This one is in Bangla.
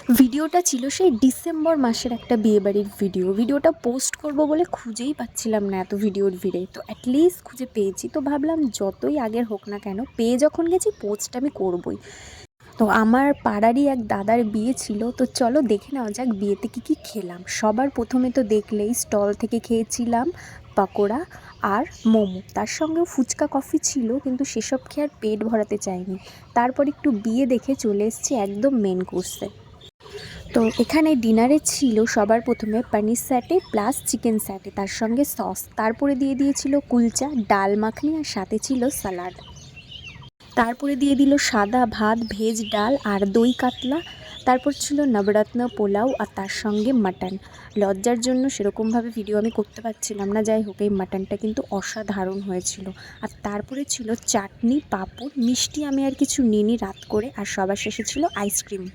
ভিডিওটা ছিল সেই ডিসেম্বর মাসের একটা বিয়েবাড়ির ভিডিওটা পোস্ট করব বলে খুঁজেই পাচ্ছিলাম না এত ভিডিওর ভিড়ে। তো অ্যাটলিস্ট খুঁজে পেয়েছি, তো ভাবলাম যতই আগের হোক না কেন, পেয়ে যখন গেছি পোস্ট আমি করবই। তো আমার পাড়ারই এক দাদার বিয়ে ছিল, তো চলো দেখে নেওয়া যাক বিয়েতে কী কী খেলাম। সবার প্রথমে তো দেখলেই স্টল থেকে খেয়েছিলাম পকোড়া আর মোমো, তার সঙ্গেও ফুচকা কফি ছিল, কিন্তু সেসব খেয়ে আর পেট ভরাতে চাইনি। তারপর একটু বিয়ে দেখে চলে এসেছি একদম মেন কোর্সে। তো এখানে ডিনারে ছিল সবার প্রথমে পনির স্যাটে প্লাস চিকেন স্যাটে, তার সঙ্গে সস, তারপরে দিয়ে দিয়েছিল কুলচা, ডাল মাখনি আর সাথে ছিল স্যালাড। তারপরে দিয়ে দিল সাদা ভাত, ভেজ ডাল আর দই কাতলা। তারপর ছিল নবরত্ন পোলাও আর তার সঙ্গে মাটন। লজ্জার জন্য সেরকমভাবে ভিডিও আমি করতে পারছিলাম না, যাই হোক এই মাটনটা কিন্তু অসাধারণ হয়েছিল। আর তারপরে ছিল চাটনি, পাঁপড়, মিষ্টি আমি আর কিছু নিইনি রাত করে, আর সবার শেষে ছিল আইসক্রিম।